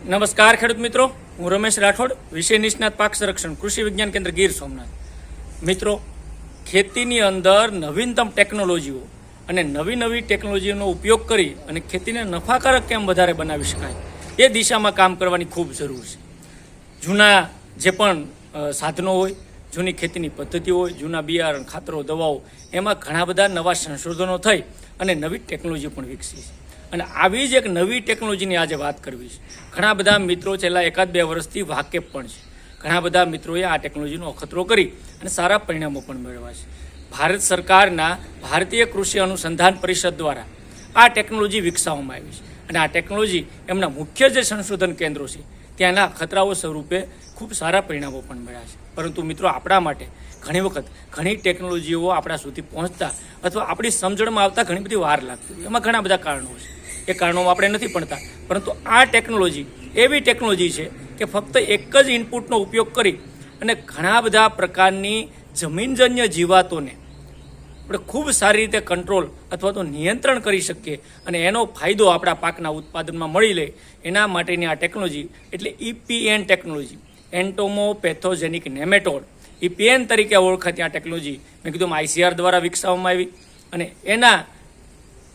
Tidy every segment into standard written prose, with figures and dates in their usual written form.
નમસ્કાર ખેડૂત મિત્રો, હું રમેશ રાઠોડ, વિષય નિષ્ણાત પાક સંરક્ષણ, કૃષિ વિજ્ઞાન કેન્દ્ર ગીર સોમનાથ. મિત્રો, ખેતીની અંદર નવીનતમ ટેકનોલોજીઓ અને નવી ટેકનોલોજીનો ઉપયોગ કરી અને ખેતીને નફાકારક કેમ વધારે બનાવી શકાય એ દિશામાં કામ કરવાની ખૂબ જરૂર છે. જૂના જે પણ સાધનો હોય, જૂની ખેતીની પદ્ધતિઓ હોય, જૂના બિયારણ, ખાતરો, દવાઓ, એમાં ઘણા બધા નવા સંશોધનો થઈ અને નવી ટેકનોલોજી પણ વિકસી છે. અને આવી જ એક નવી ટેકનોલોજીની આજે વાત કરવી છે. ઘણા બધા મિત્રો છેલ્લા 1-2 વર્ષથી વાકેફ પણ છે. ઘણા બધા મિત્રોએ આ ટેકનોલોજીનો અખતરો કરી અને સારા પરિણામો પણ મેળવ્યા છે. ભારત સરકારના ભારતીય કૃષિ અનુસંધાન પરિષદ દ્વારા આ ટેકનોલોજી વિકસાવવામાં આવી છે. અને આ ટેકનોલોજી એમના મુખ્ય જે સંશોધન કેન્દ્રો છે ત્યાંના અખતરાઓ સ્વરૂપે ખૂબ સારા પરિણામો પણ મળ્યા છે. પરંતુ મિત્રો, આપણા માટે ઘણી વખત ઘણી ટેકનોલોજીઓ આપણા સુધી પહોંચતા અથવા આપણી સમજણમાં આવતા ઘણી બધી વાર લાગતી હોય. એમાં ઘણા બધા કારણો છે. એ કારણોમાં આપણે નથી પડતા, પરંતુ આ ટેકનોલોજી એવી ટેકનોલોજી છે કે ફક્ત એક જ ઇનપુટનો ઉપયોગ કરી અને ઘણા બધા પ્રકારની જમીનજન્ય જીવાતોને આપણે ખૂબ સારી રીતે કંટ્રોલ અથવા તો નિયંત્રણ કરી શકીએ અને એનો ફાયદો આપણા પાકના ઉત્પાદનમાં મળી લે, એના માટેની આ ટેકનોલોજી એટલે EPN ટેકનોલોજી, એન્ટોમોપેથોજેનિક નેમેટોડ, EPN તરીકે ઓળખાતી આ ટેકનોલોજી મેં કીધું ICAR દ્વારા વિકસાવવામાં આવી અને એના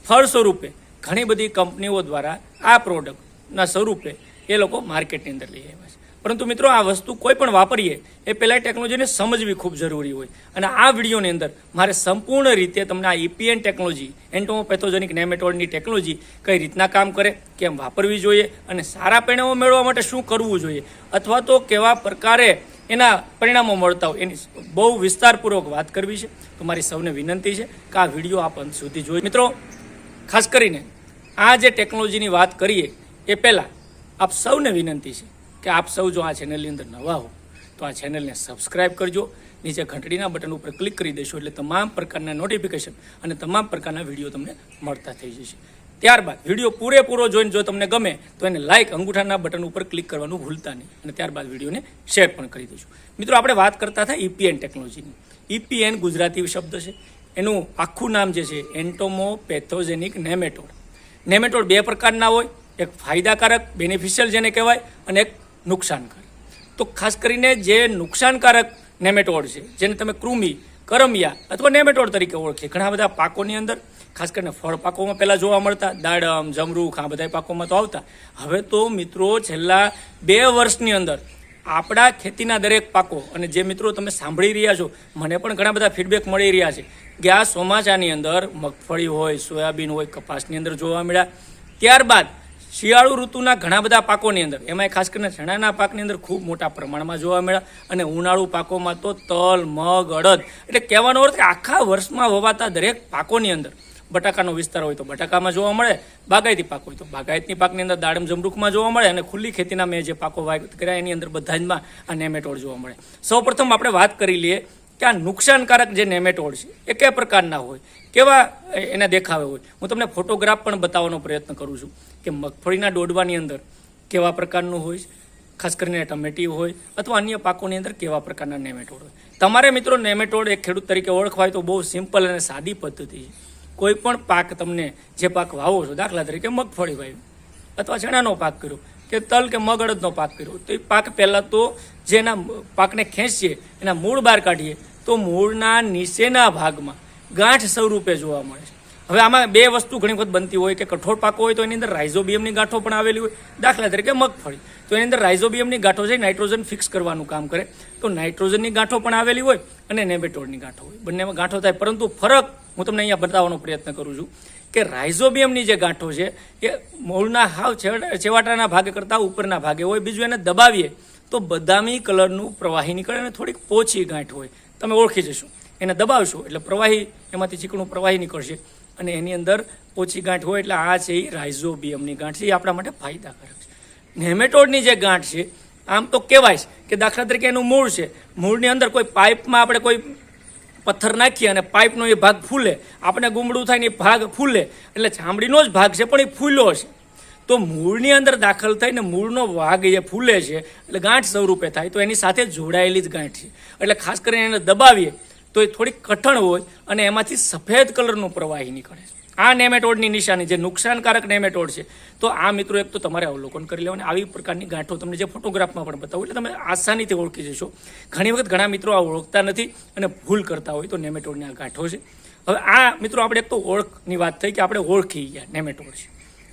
ફળ સ્વરૂપે ઘણી બધી કંપનીઓ દ્વારા આ પ્રોડક્ટના સ્વરૂપે એ લોકો માર્કેટની અંદર લઈ આવ્યા છે. પરંતુ મિત્રો, આ વસ્તુ કોઈ પણ વાપરીએ એ પહેલાં ટેકનોલોજીને સમજવી ખૂબ જરૂરી હોય. અને આ વિડીયોની અંદર મારે સંપૂર્ણ રીતે તમને આ EPN ટેકનોલોજી, એન્ટોમોપેથોજેનિક નેમેટોડની ટેકનોલોજી કઈ રીતના કામ કરે, કેમ વાપરવી જોઈએ અને સારા પરિણામો મેળવવા માટે શું કરવું જોઈએ, અથવા તો કેવા પ્રકારે એના પરિણામો મળતા હોય એની બહુ વિસ્તારપૂર્વક વાત કરવી છે. તો મારી સૌને વિનંતી છે કે આ વિડીયો આપ અંત સુધી જોઈએ. મિત્રો, ખાસ કરીને આ જે ટેકનોલોજીની વાત કરીએ એ પહેલાં આપ સૌને વિનંતી છે કે આપ સૌ જો આ ચેનલની અંદર નવા હો તો આ ચેનલને સબસ્ક્રાઈબ કરજો. નીચે ઘંટડીના બટન ઉપર ક્લિક કરી દેશો એટલે તમામ પ્રકારના નોટિફિકેશન અને તમામ પ્રકારના વિડીયો તમને મળતા થઈ જશે. ત્યારબાદ વિડીયો પૂરેપૂરો જોઈને જો તમને ગમે તો એને લાઇક, અંગૂઠાના બટન ઉપર ક્લિક કરવાનું ભૂલતા નહીં અને ત્યારબાદ વિડીયોને શેર પણ કરી દેજો. મિત્રો, આપણે વાત કરતા હતા EPN ટેકનોલોજીની. EPN ગુજરાતી શબ્દ છે. એનું આખું નામ જે છે એન્ટોમોપેથોજેનિક નેમેટોડ. નેમેટોડ 2 પ્રકારના હોય, એક ફાયદાકારક બેનિફિશિયલ જેને કહેવાય અને એક નુકસાનકારક. તો ખાસ કરીને જે નુકસાનકારક નેમેટોડ છે, જેને તમે કૃમિ, કરમિયા અથવા નેમેટોડ તરીકે ઓળખીએ, ઘણા બધા પાકોની અંદર, ખાસ કરીને ફળ પાકોમાં પહેલાં જોવા મળતા, દાડમ, જમરૂખ, આ બધા પાકોમાં તો આવતા. હવે તો મિત્રો છેલ્લા 2 વર્ષની અંદર આપણા ખેતીના દરેક પાકો, અને જે મિત્રો તમે સાંભળી રહ્યા છો, મને પણ ઘણા બધા ફીડબેક મળી રહ્યા છે કે આ ચોમાસાની અંદર મગફળી હોય, સોયાબીન હોય, કપાસની અંદર જોવા મળ્યા. ત્યારબાદ શિયાળુ ઋતુના ઘણા બધા પાકોની અંદર, એમાં ખાસ કરીને ચણાના પાકની અંદર ખૂબ મોટા પ્રમાણમાં જોવા મળ્યા. અને ઉનાળુ પાકોમાં તો તલ, મગ, અડદ, એટલે કહેવાનો અર્થ કે આખા વર્ષમાં વવાતા દરેક પાકોની અંદર, બટાકાનો વિસ્તાર હોય તો બટાકામાં જોવા મળે, બાગાયતી પાક હોય તો બાગાયતી પાકની અંદર દાડમ, જમરૂખમાં જોવા મળે, અને ખુલ્લી ખેતીના મેં જે પાકો વાવ્યા કર્યા એની અંદર બધામાં આ નેમેટોડ જોવા મળે. સૌપ્રથમ આપણે વાત કરી લઈએ કે આ નુકસાનકારક જે નેમેટોડ છે એ કયા પ્રકારના હોય, કેવા એના દેખાવે હોય. હું તમને ફોટોગ્રાફ પણ બતાવવાનો પ્રયત્ન કરું છું કે મગફળીના ડોડવાની અંદર કેવા પ્રકારનું હોય, ખાસ કરીને ટમેટી હોય અથવા અન્ય પાકોની અંદર કેવા પ્રકારના નેમેટોડ હોય. તમારે મિત્રો નેમેટોડ એક ખેડૂત તરીકે ઓળખવાય તો બહુ સિમ્પલ અને સાદી પદ્ધતિ છે. કોઈ પણ પાક તમને જે પાક વાવો છો, દાખલા તરીકે મગફળી વાવી અથવા ચણાનો પાક કર્યો કે તલ કે મગ, અડદનો પાક કર્યો, તો એ પાક પહેલાં તો જે એના પાકને ખેંચીએ, એના મૂળ બહાર કાઢીએ તો મૂળના નીચેના ભાગમાં ગાંઠ સ્વરૂપે જોવા મળે છે. હવે આમાં 2 વસ્તુ ઘણી વખત બનતી હોય કે કઠોળ પાકો હોય તો એની અંદર રાઇઝોબિયમની ગાંઠો પણ આવેલી હોય. દાખલા તરીકે મગફળી, તો એની અંદર રાઇઝોબિયમની ગાંઠો છે, નાઇટ્રોજન ફિક્સ કરવાનું કામ કરે. તો નાઇટ્રોજનની ગાંઠો પણ આવેલી હોય અને નેમેટોડની ગાંઠો હોય, બંનેમાં ગાંઠો થાય. પરંતુ ફરક હું તમને અહીંયા બતાવવાનો પ્રયત્ન કરું છું કે રાઇઝોબિયમની જે ગાંઠો છે એ મૂળના હાવ છેવાટાના ભાગે કરતાં ઉપરના ભાગે હોય. બીજું, એને દબાવીએ તો બદામી કલરનું પ્રવાહી નીકળે અને થોડીક પોચી ગાંઠ હોય, તમે ઓળખી જશો. એને દબાવશો એટલે પ્રવાહી, એમાંથી ચીકણું પ્રવાહી નીકળશે અને એની અંદર ઓછી ગાંઠ હોય. એટલે આ છે એ રાઇઝોબિયમની ગાંઠ છે, એ આપણા માટે ફાયદાકારક છે. નેમેટોડની જે ગાંઠ છે, આમ તો કહેવાય છે કે દાખલા તરીકે એનું મૂળ છે, મૂળની અંદર કોઈ પાઇપમાં આપણે કોઈ પથ્થર નાખીએ અને પાઇપનો એ ભાગ ફૂલે, આપણે ગુમડું થાય ને એ ભાગ ફૂલે, એટલે ચામડીનો જ ભાગ છે પણ એ ફૂલ્યો છે. તો મૂળની અંદર દાખલ થઈને મૂળનો ભાગ એ ફૂલે છે એટલે ગાંઠ સ્વરૂપે થાય, તો એની સાથે જોડાયેલી જ ગાંઠ છે. એટલે ખાસ કરીને એને દબાવીએ તો એ થોડીક કઠણ હોય અને એમાંથી સફેદ કલરનું પ્રવાહી નીકળે છે. આ નેમેટોડની નિશાની જે નુકસાનકારક નેમેટોડ છે, તો આ મિત્રો એક તો તમારે અવલોકન કરી લેવાનું. આવી પ્રકારની ગાંઠો તમને જે ફોટોગ્રાફમાં પણ બતાવું એટલે તમે આસાનીથી ઓળખી જશો. ઘણી વખત ઘણા મિત્રો આ ઓળખતા નથી અને ભૂલ કરતા હોય તો નેમેટોડની આ ગાંઠો છે. હવે આ મિત્રો આપણે એક તો ઓળખની વાત થઈ કે આપણે ઓળખી ગયા નેમેટોડ છે,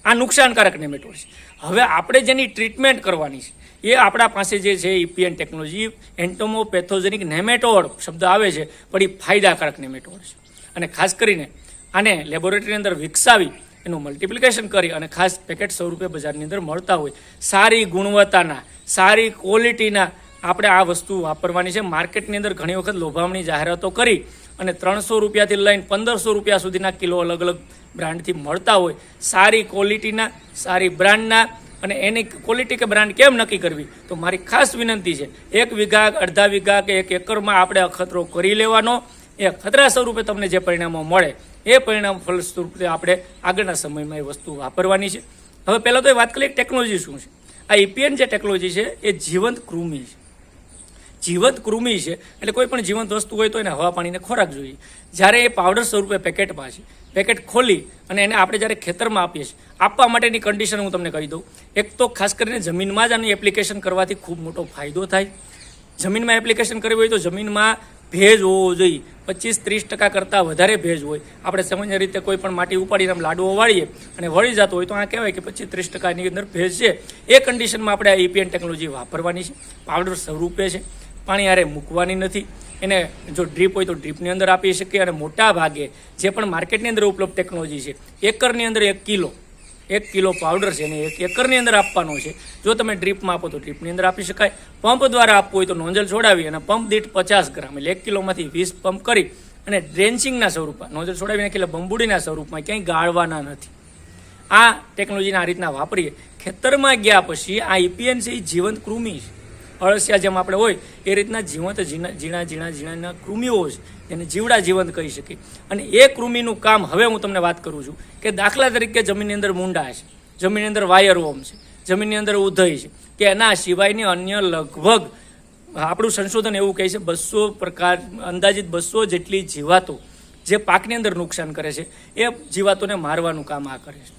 આ નુકસાનકારક નેમેટોડ છે. હવે આપણે જેની ટ્રીટમેન્ટ કરવાની છે એ આપણા પાસે જે છે EPN ટેકનોલોજી એન્ટોમોપેથોજેનિક નેમેટોડ શબ્દ આવે છે, પણ એ ફાયદાકારક નેમેટોડ છે. અને ખાસ કરીને આને લેબોરેટરીની અંદર વિકસાવી એનું મલ્ટિપ્લિકેશન કરી અને ખાસ પેકેટ સ્વરૂપે બજારની અંદર મળતા હોય સારી ગુણવત્તાના, સારી ક્વોલિટીના આપણે આ વસ્તુ વાપરવાની છે. માર્કેટની અંદર ઘણી વખત લોભામણી જાહેરાતો કરી અને 300 રૂપિયાથી લઈને 1500 રૂપિયા સુધીના કિલો અલગ અલગ બ્રાન્ડથી મળતા હોય. સારી ક્વોલિટીના, સારી બ્રાન્ડના, અને એની ક્વોલિટી કે બ્રાન્ડ કેમ નક્કી કરવી, તો મારી ખાસ વિનંતી છે 1 વીઘા, અડધા વીઘા કે 1 એકરમાં આપણે અખતરો કરી લેવાનો. એ અખતરા સ્વરૂપે તમને જે પરિણામો મળે એ પરિણામ ફલસ્વરૂપે આપણે આગળના સમયમાં એ વસ્તુ વાપરવાની છે. હવે પહેલાં તો એ વાત કરીએ ટેકનોલોજી શું છે. આ EPN જે ટેકનોલોજી છે એ જીવંત કૃમિ છે. જીવંત કૃમિ છે એટલે કોઈ પણ જીવંત વસ્તુ હોય તો એને હવા પાણીને ખોરાક જોઈએ. જ્યારે એ પાવડર સ્વરૂપે પેકેટમાં છે, પેકેટ ખોલી અને એને આપણે જ્યારે ખેતરમાં આપીએ છીએ, આપવા માટેની કન્ડિશન હું તમને કહી દઉં. એક તો ખાસ કરીને જમીનમાં જ આની એપ્લિકેશન કરવાથી ખૂબ મોટો ફાયદો થાય. જમીનમાં એપ્લિકેશન કરવી હોય તો જમીનમાં ભેજ હોવો જોઈએ, 25-30% કરતાં વધારે ભેજ હોય. આપણે સામાન્ય રીતે કોઈ પણ માટી ઉપાડીને આમ લાડવો વાળીએ અને વળી જતો હોય તો આ કહેવાય કે 25-30%ની અંદર ભેજ છે. એ કન્ડિશનમાં આપણે આ EPN ટેકનોલોજી વાપરવાની છે. પાવડર સ્વરૂપે છે, પાણી હારે મૂકવાની નથી. એને જો ડ્રીપ હોય તો ડ્રીપની અંદર આપી શકીએ. અને મોટા ભાગે જે પણ માર્કેટની અંદર ઉપલબ્ધ ટેકનોલોજી છે, એકરની અંદર 1 કિલો પાવડર છે અને 1 એકરની અંદર આપવાનો છે. જો તમે ડ્રીપમાં આપો તો ડ્રીપની અંદર આપી શકાય. પંપ દ્વારા આપવું હોય તો નોઝલ છોડાવી અને પંપ દીઠ 50 ગ્રામ એટલે 1 કિલોમાંથી 20 પંપ કરી અને ડ્રેન્ચિંગના સ્વરૂપમાં નોઝલ છોડાવી નાખી એટલે બંબુડીના સ્વરૂપમાં ક્યાંય ગાળવાના નથી. આ ટેકનોલોજીને આ રીતના વાપરીએ. ખેતરમાં ગયા પછી આ EPN છે એ જીવંત કૃમિ છે. અળસિયા જેમ આપણે હોય એ રીતના જીવંત ઝીણા કૃમિઓ છે, એને જીવડા જીવંત કહી શકીએ. અને એ કૃમિનું કામ હવે હું તમને વાત કરું છું કે દાખલા તરીકે જમીનની અંદર મૂંડા છે, જમીનની અંદર વાયરવોમ છે, જમીનની અંદર ઉધઈ છે, કે એના સિવાયની અન્ય લગભગ આપણું સંશોધન એવું કહે છે 200 પ્રકાર, અંદાજિત 200 જેટલી જીવાતો જે પાકની અંદર નુકસાન કરે છે એ જીવાતોને મારવાનું કામ આ કરે છે.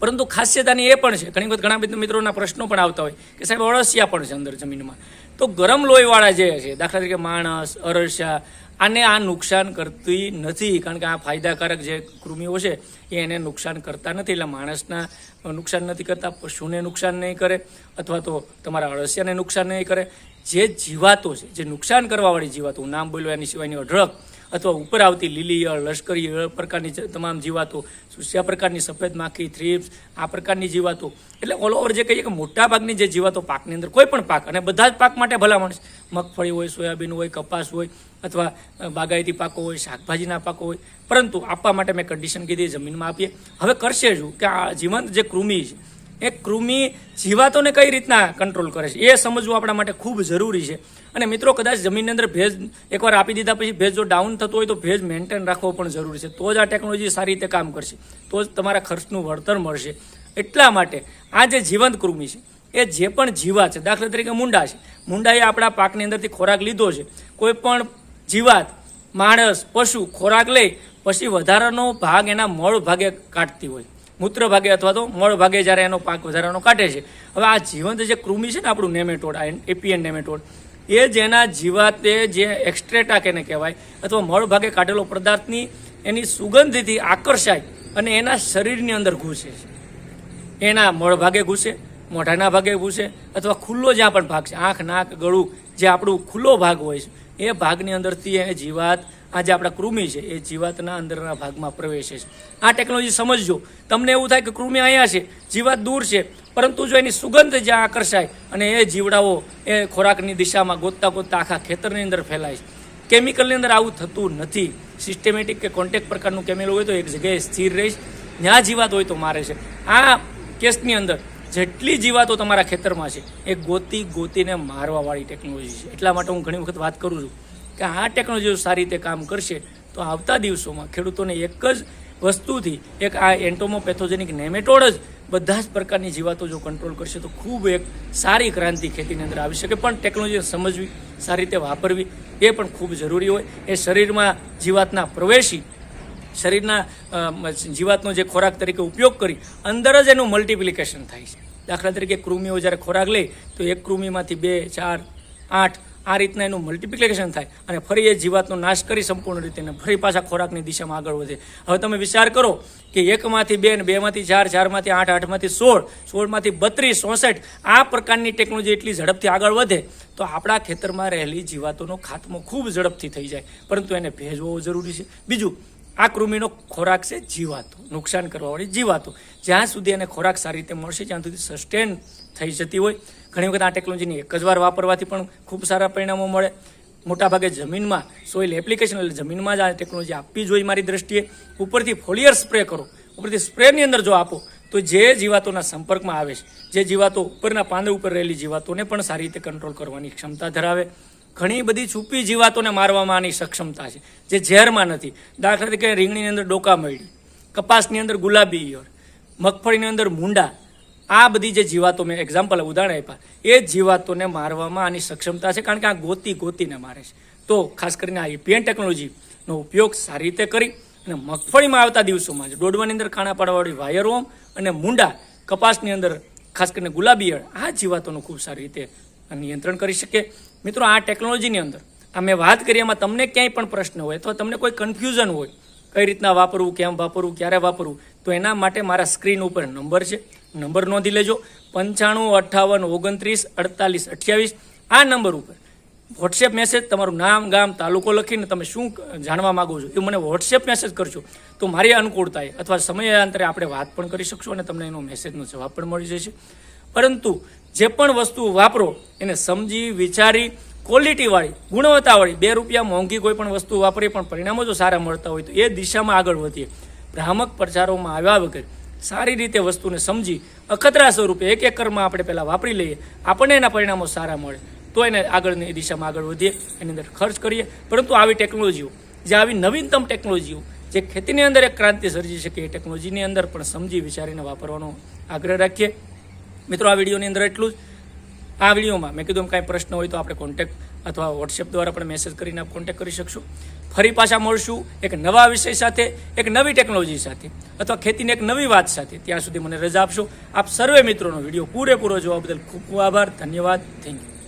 પરંતુ ખાસિયતાની એ પણ છે, ઘણી વખત ઘણા મિત્રોના પ્રશ્નો પણ આવતા હોય કે સાહેબ અળસિયા પણ છે અંદર જમીનમાં, તો ગરમ લોહીવાળા જે છે દાખલા તરીકે માણસ, અળસિયા, આને આ નુકસાન કરતી નથી. કારણ કે આ ફાયદાકારક જે કૃમિઓ છે એ એને નુકસાન કરતા નથી. એટલે માણસના નુકસાન નથી કરતા, પશુને નુકસાન નહીં કરે, અથવા તો તમારા અળસિયાને નુકસાન નહીં કરે. જે જીવાતો છે, જે નુકસાન કરવાવાળી જીવાતો, નામ બોલ્યો એની સિવાયની અઢળક, અથવા ઉપર આવતી લીલી ઈયળ, લશ્કરી ઈયળ પ્રકારની તમામ જીવાતો, સુસ્યા પ્રકારની સફેદ માખી, થ્રીપ્સ, આ પ્રકારની જીવાતો, એટલે ઓલ ઓવર જે કહીએ કે મોટાભાગની જે જીવાતો પાકની અંદર, કોઈ પણ પાક, અને બધા જ પાક માટે ભલામણ છે, મગફળી હોય, સોયાબીન હોય, કપાસ હોય, અથવા બાગાયતી પાકો હોય, શાકભાજીના પાકો હોય, પરંતુ આપવા માટે મેં કન્ડિશન કીધી જમીનમાં આપીએ. હવે કરશે શું કે આ જીવંત જે કૃમિ છે એ કૃમિ જીવાતોને કઈ રીતના કંટ્રોલ કરે છે એ સમજવું આપણા માટે ખૂબ જરૂરી છે. અને મિત્રો કદાચ જમીનની અંદર ભેજ એકવાર આપી દીધા પછી ભેજ જો ડાઉન થતો હોય તો ભેજ મેન્ટેન રાખવો પણ જરૂરી છે. તો જ આ ટેકનોલોજી સારી રીતે કામ કરશે, તો જ તમારા ખર્ચનું વળતર મળશે. એટલા માટે આ જે જીવંત કૃમિ છે એ જે પણ જીવાત છે, દાખલા તરીકે મૂંડા છે, મૂંડાએ આપણા પાકની અંદરથી ખોરાક લીધો છે. કોઈ પણ જીવાત, માણસ, પશુ ખોરાક લઈ પછી વધારાનો ભાગ એના મળ ભાગે કાઢતી હોય, મૂત્ર ભાગે અથવા તો મળ ભાગે જ્યારે એનો પાક વધારાનો કાઢે છે. હવે આ જીવંત જે કૃમિ છે ને આપણું નેમેટોડ, આ EPN નેમેટોડ, એ જેના જીવાતે જે એક્સ્ટ્રેટા કેને કહેવાય અથવા મળ ભાગે કાઢેલો પદાર્થની એની સુગંધથી આકર્ષાય અને એના શરીરની અંદર ઘૂસે છે. એના મળ ભાગે ઘૂસે, મોઢાના ભાગે ઘૂસે, અથવા ખુલ્લો જ્યાં પણ ભાગ છે, આંખ, નાક, ગળું, જે આપણું ખુલ્લો ભાગ હોય છે એ ભાગની અંદરથી એ જીવાત, આ જે આપણા કૃમિ છે એ જીવાતના અંદરના ભાગમાં પ્રવેશે છે. આ ટેકનોલોજી સમજજો. તમને એવું થાય કે કૃમિ અહીંયા છે, જીવાત દૂર છે, પરંતુ જો એની સુગંધ જ્યાં આકર્ષાય અને એ જીવડાઓ એ ખોરાકની દિશામાં ગોતતા આખા ખેતરની અંદર ફેલાય છે. કેમિકલની અંદર આવું થતું નથી. સિસ્ટેમેટિક કે કોન્ટેક્ટ પ્રકારનું કેમિકલ હોય તો એક જગ્યાએ સ્થિર રહીશ, જ્યાં જીવાત હોય તો મારે છે. આ કેસની અંદર જેટલી જીવાતો તમારા ખેતરમાં છે એ ગોતીને મારવાવાળી ટેકનોલોજી છે. એટલા માટે હું ઘણી વખત વાત કરું છું કે આ ટેકનોલોજી સારી રીતે કામ કરશે તો આવતા દિવસોમાં ખેડૂતોને એક જ વસ્તુથી, એક આ એન્ટોમોપેથોજેનિક નેમેટોડ જ બધા જ પ્રકારની જીવાતો જો કંટ્રોલ કરશે તો ખૂબ એક સારી ક્રાંતિ ખેતીની અંદર આવી શકે. પણ ટેકનોલોજી સમજવી, સારી રીતે વાપરવી એ પણ ખૂબ જરૂરી હોય. એ શરીરમાં જીવાતના પ્રવેશી શરીરના જીવાતનો જે ખોરાક તરીકે ઉપયોગ કરી અંદર જ એનું મલ્ટિપ્લિકેશન થાય છે. દાખલા તરીકે કૃમિઓ જ્યારે ખોરાક લે તો એક કૃમિમાંથી 2, 4, 8 આ રીતના એનું મલ્ટિપ્લિકેશન થાય અને ફરી એ જીવાતનો નાશ કરી સંપૂર્ણ રીતે ફરી પાછા ખોરાકની દિશામાં આગળ વધે. હવે તમે વિચાર કરો કે 1માંથી 2 ને 2માંથી 4, 4માંથી 8, 8માંથી 16, 16માંથી 32, 64 આ પ્રકારની ટેકનોલોજી એટલી ઝડપથી આગળ વધે તો આપણા ખેતરમાં રહેલી જીવાતોનો ખાત્મો ખૂબ ઝડપથી થઈ જાય. પરંતુ એને ભેજ હોવો જરૂરી છે. બીજું, આ કૃમિનો ખોરાક છે જીવાતો, નુકસાન કરવાવાળી જીવાતો. જ્યાં સુધી એને ખોરાક સારી રીતે મળશે ત્યાં સુધી સસ્ટેન થઈ જતી હોય. ઘણી વખત આ ટેકનોલોજીની એક જ વાર વાપરવાથી પણ ખૂબ સારા પરિણામો મળે. મોટાભાગે જમીનમાં સોઇલ એપ્લિકેશન એટલે જમીનમાં જ આ ટેકનોલોજી આપવી જોઈએ મારી દ્રષ્ટિએ. ઉપરથી ફોલિયર સ્પ્રે કરો, ઉપરથી સ્પ્રેની અંદર જો આપો તો જે જીવાતોના સંપર્કમાં આવે છે, જે જીવાતો ઉપરના પાંદડા ઉપર રહેલી જીવાતોને પણ સારી રીતે કંટ્રોલ કરવાની ક્ષમતા ધરાવે. ઘણી બધી છુપી જીવાતોને મારવામાં આની સક્ષમતા છે જે ઝેરમાં નથી. દાખલા તરીકે રીંગણીની અંદર ડોકા મળી, કપાસની અંદર ગુલાબી ઈયળ, મગફળીની અંદર મૂંડા, આ બધી જે જીવાતો મેં એક્ઝામ્પલ ઉદાહરણ આપ્યા એ જીવાતોને મારવામાં આની સક્ષમતા છે, કારણ કે આ ગોતીને મારે છે. તો ખાસ કરીને આ EPN ટેકનોલોજીનો ઉપયોગ સારી રીતે કરી અને મગફળીમાં આવતા દિવસોમાં જ ડોડવાની અંદર ખાણા પાડવાવાળી વાયરવોર્મ અને મૂંડા, કપાસની અંદર ખાસ કરીને ગુલાબી ઈયળ, આ જીવાતોનું ખૂબ સારી રીતે નિયંત્રણ કરી શકે. મિત્રો, આ ટેકનોલોજીની અંદર આ મેં વાત કરી એમાં તમને ક્યાંય પણ પ્રશ્ન હોય અથવા તમને કોઈ કન્ફ્યુઝન હોય કઈ રીતના વાપરવું, કેમ વાપરવું, ક્યારે વાપરવું, તો એના માટે મારા સ્ક્રીન ઉપર નંબર છે, નંબર નોંધી લેજો. 95 58 29 48 28 આ નંબર ઉપર વોટ્સએપ મેસેજ, તમારું નામ, ગામ, તાલુકો લખીને તમે શું જાણવા માગો છો એ મને વોટ્સએપ મેસેજ કરશો તો મારી અનુકૂળતાએ અથવા સમયાંતરે આપણે વાત પણ કરી શકશું અને તમને એનો મેસેજનો જવાબ પણ મળી જશે. પરંતુ જે પણ વસ્તુ વાપરો એને સમજી વિચારી ક્વોલિટીવાળી, ગુણવત્તાવાળી, 2 રૂપિયા મોંઘી કોઈ પણ વસ્તુ વાપરી પણ પરિણામો જો સારા મળતા હોય તો એ દિશામાં આગળ વધીએ. ભ્રામક પ્રચારોમાં આવ્યા વગર સારી રીતે વસ્તુને સમજી અખતરા સ્વરૂપે 1 એકરમાં આપણે પહેલાં વાપરી લઈએ, આપણને એના પરિણામો સારા મળે તો એને આગળની દિશામાં આગળ વધીએ, એની અંદર ખર્ચ કરીએ. પરંતુ આવી ટેકનોલોજીઓ, જે આવી નવીનતમ ટેકનોલોજીઓ જે ખેતીની અંદર એક ક્રાંતિ સર્જી શકે એ ટેકનોલોજીની અંદર પણ સમજી વિચારીને વાપરવાનો આગ્રહ રાખીએ. મિત્રો, આ વિડીયોની અંદર એટલું જ. આ વિડીયોમાં મેં કીધું કાંઈ પ્રશ્ન હોય તો આપણે કોન્ટેક્ટ અથવા વોટ્સએપ દ્વારા પણ મેસેજ કરીને આપ કોન્ટેક્ટ કરી શકશો. ફરી પાછા મળશું એક નવા વિષય સાથે, એક નવી ટેકનોલોજી સાથે અથવા ખેતીની એક નવી વાત સાથે. ત્યાં સુધી મને રજા આપશો. આપ સર્વે મિત્રોનો વિડીયો પૂરેપૂરો જોવા બદલ ખૂબ ખૂબ આભાર. ધન્યવાદ. Thank you.